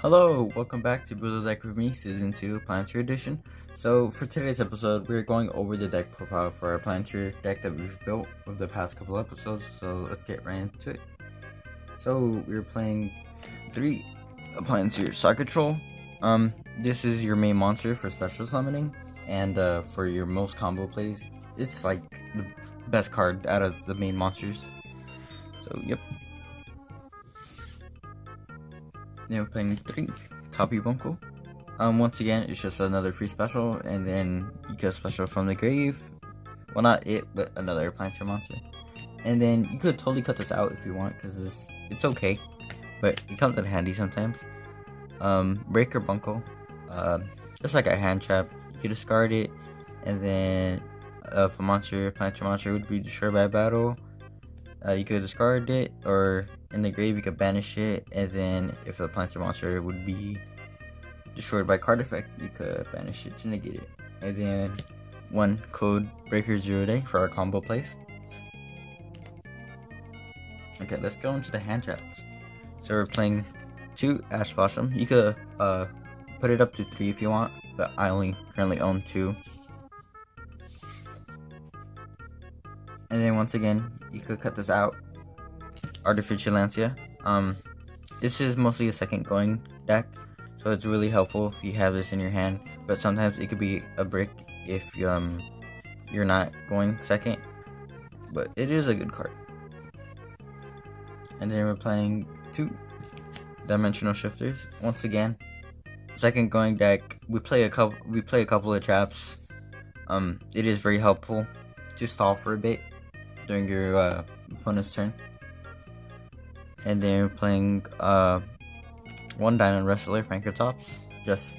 Hello, welcome back to Build a Deck with me, Season 2, Appliancer Edition. So, for today's episode, we're going over the deck profile for our Appliancer deck that we've built over the past couple episodes, so let's get right into it. So, we're playing 3 Appliancer Socket Troll. This is your main monster for special summoning, and for your most combo plays, it's like the best card out of the main monsters. So, yep. Then we're playing 3 Copy Bunko. Once again, it's just another free special, and then you get a special from the grave. Well, not it, but another Appliancer monster. And then you could totally cut this out if you want, because it's okay, but it comes in handy sometimes. Breaker Bunko. It's like a hand trap. You could discard it, and then if a Appliancer monster would be destroyed by battle, you could discard it, or in the grave you could banish it, and then if the Appliancer monster would be destroyed by card effect, you could banish it to negate it. And then 1 code breaker 0 day for our combo plays. Okay, let's go into the hand traps. So we're playing 2 Ash Blossom. You could put it up to 3 if you want, but I only currently own 2. And then once again, you could cut this out. Artificialancia. This is mostly a second going deck, so it's really helpful if you have this in your hand. But sometimes it could be a brick if you're not going second. But it is a good card. And then we're playing 2 Dimensional Shifters. Once again, second going deck. We play a couple of traps. It is very helpful to stall for a bit during your opponent's turn. And then we're playing 1 Diamond Wrestler, Frankertops. Just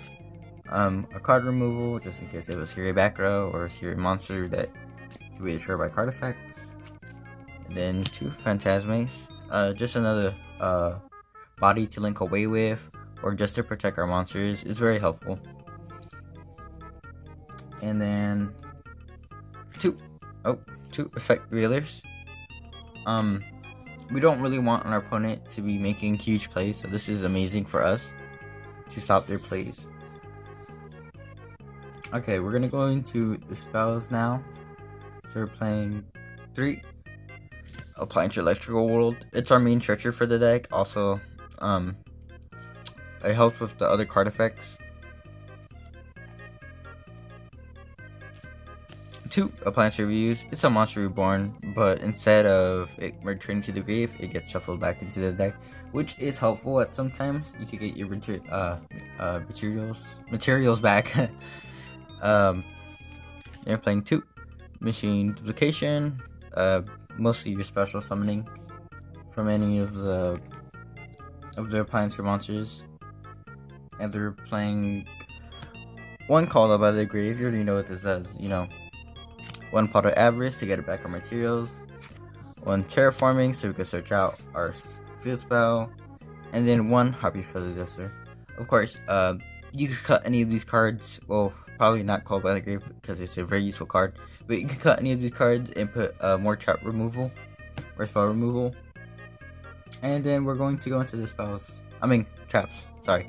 a card removal, just in case it was Hero back row or a Hero monster that can be destroyed by card effects. And then 2 Phantasmes. Just another body to link away with, or just to protect our monsters. It's very helpful. And then 2 Effect Reelers. We don't really want our opponent to be making huge plays, so this is amazing for us to stop their plays. Okay, we're gonna go into the spells now. So we're playing 3 Appliancer Electrical World. It's our main structure for the deck. Also, it helps with the other card effects. 2 Appliancer Reviews. It's a Monster Reborn, but instead of it returning to the grave, it gets shuffled back into the deck, which is helpful at sometimes. You could get your materials back. You're playing 2 Machine Duplication. Mostly your special summoning from any of the Appliancer monsters. And they're playing 1 Called Up by the Grave. You already know what this does, 1 Pot of Avarice to get it back on materials. 1 Terraforming so we can search out our field spell. And then 1 Harpy Feather Duster. Of course, you could cut any of these cards. Well, probably not Called by the Grave because it's a very useful card. But you can cut any of these cards and put more trap removal or spell removal. And then we're going to go into the traps. Sorry.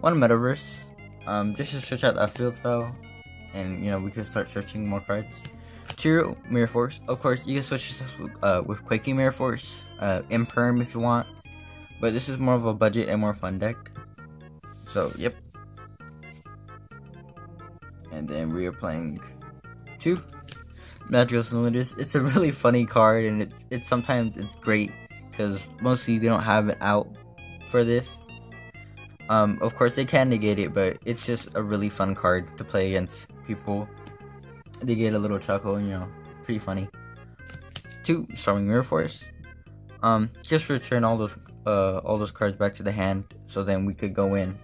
1 Metaverse. Just to search out that field spell. And, we can start searching more cards. 2 Mirror Force. Of course, you can switch this with Quaking Mirror Force, Imperm if you want. But this is more of a budget and more fun deck. So, yep. And then we are playing 2 Magical Cylinders. It's a really funny card, and it's sometimes it's great because mostly they don't have it out for this. Of course, they can negate it, but it's just a really fun card to play against people. They get a little chuckle, pretty funny. 2 Storming Mirror Force. Just return all those cards back to the hand, so then we could go in.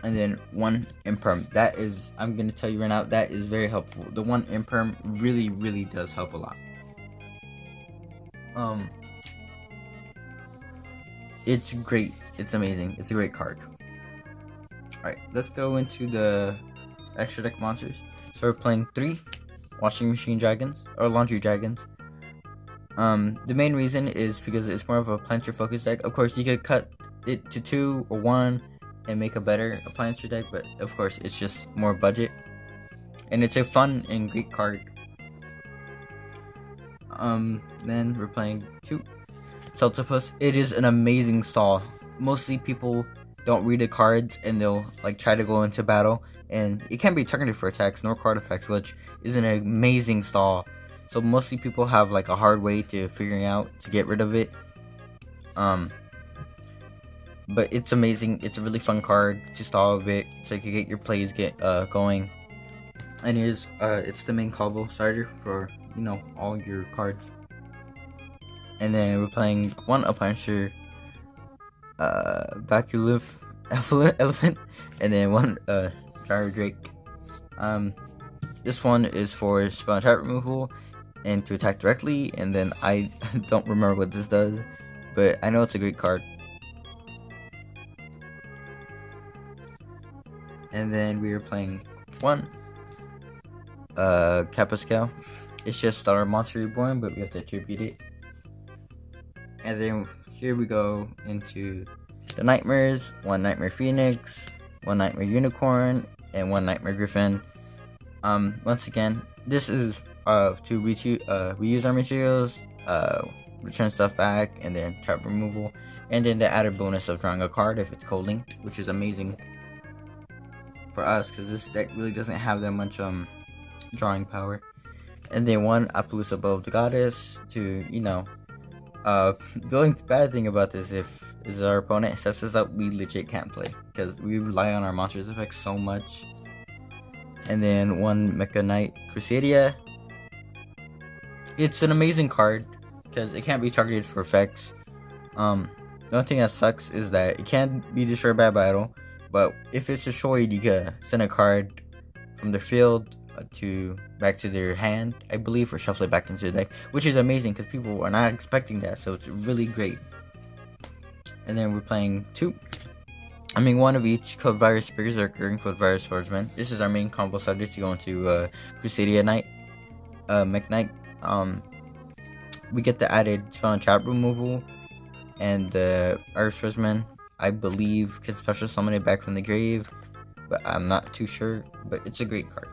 And then 1 Imperm. That is, I'm gonna tell you right now, that is very helpful. The 1 Imperm really, really does help a lot. It's great. It's amazing. It's a great card. Alright, let's go into the extra deck monsters. So we're playing 3 Washing Machine Dragons, or Laundry Dragons. The main reason is because it's more of a planter focus deck. Of course, you could cut it to 2 or 1 and make a better Appliancer deck, but of course it's just more budget. And it's a fun and great card. Then we're playing 2 Celtipus. It is an amazing stall. Mostly people don't read the cards and they'll like try to go into battle, and it can be targeted for attacks nor card effects, which is an amazing stall. So mostly people have like a hard way to figuring out to get rid of it. But it's amazing. It's a really fun card to stall a bit, so you can get your plays going. And it's the main combo starter for all your cards. And then we're playing 1 Appliancer Vacuolive Elephant, and then 1 Gyro Drake. This one is for spell and trap removal and to attack directly, and then I don't remember what this does, but I know it's a great card. And then we are playing 1 Capascal. It's just Star Monster Reborn, but we have to attribute it. And then here we go into the Nightmares. 1 Nightmare Phoenix, 1 Nightmare Unicorn, and 1 Nightmare Griffin. Once again, this is to reuse our materials, return stuff back, and then trap removal, and then the added bonus of drawing a card if it's co-linked, which is amazing for us because this deck really doesn't have that much drawing power. And then 1 Appaloosa above the Goddess to the only bad thing about this is our opponent sets us up, we legit can't play because we rely on our monsters effects so much. And then 1 Mecha Knight Crusadia. It's an amazing card because it can't be targeted for effects. The only thing that sucks is that it can't be destroyed by battle, but if it's destroyed, you can send a card from the field back to their hand, I believe, or shuffle it back into the deck, which is amazing because people are not expecting that, so it's really great. And then we're playing 1 of each Code Virus Berserker and Code Virus Swordsman. This is our main combo starter to go into Crusadia Knight, Mech Knight. We get the added spell and trap removal, and our Swordsman, I believe, can special summon it back from the grave, but I'm not too sure. But it's a great card.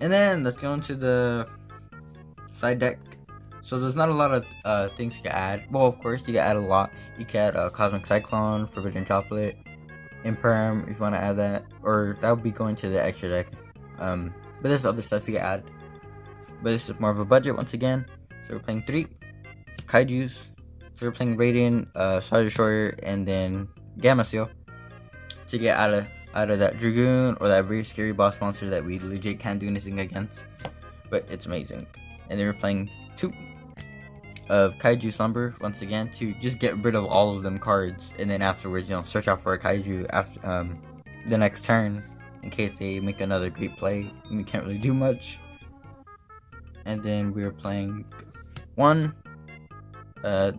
And then let's go into the side deck. So there's not a lot of things you can add. Well, of course, you can add a lot. You can add Cosmic Cyclone, Forbidden Droplet, Imperm, if you want to add that. Or that would be going to the extra deck. But there's other stuff you can add. But this is more of a budget once again. So we're playing 3 Kaijus. So we're playing Radiant, Star Destroyer, and then Gamma Seal to get out of that Dragoon or that very scary boss monster that we legit can't do anything against. But it's amazing. And then we're playing 2 of Kaiju Slumber once again to just get rid of all of them cards, and then afterwards search out for a Kaiju after the next turn in case they make another great play and we can't really do much. And then we're playing 1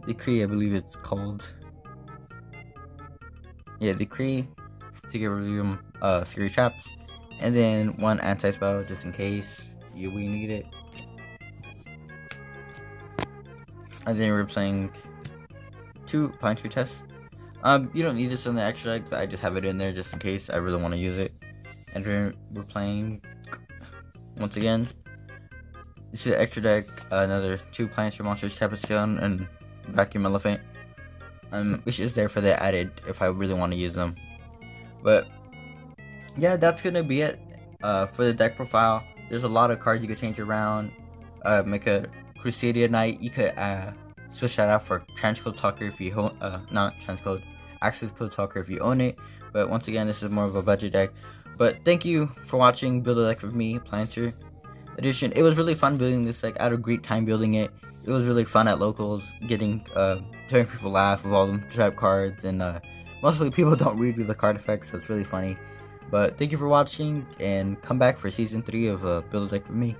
Decree, I believe it's called. Yeah, Decree to get rid of them scary traps, and then 1 anti-spell just in case we need it. And then we're playing 2 Appliancer Test. You don't need this in the extra deck, but I just have it in there just in case I really want to use it. And then we're playing, once again, this is the extra deck, another 2 Appliancer monsters, Capascan and Vacuum Elephant, which is there for the added if I really want to use them. But yeah, that's gonna be it for the deck profile. There's a lot of cards you could change around. Make a Crusadia Knight. You could switch that out for Transcode Talker if you not Transcode, Access Code Talker if you own it. But once again, this is more of a budget deck. But thank you for watching Build a Deck with me, Appliancer Edition. It was really fun building this deck. I had a great time building it. It was really fun at locals, turning people laugh with all them trap cards, and mostly people don't read with the card effects, so it's really funny. But thank you for watching, and come back for season 3 of Build a Deck with me.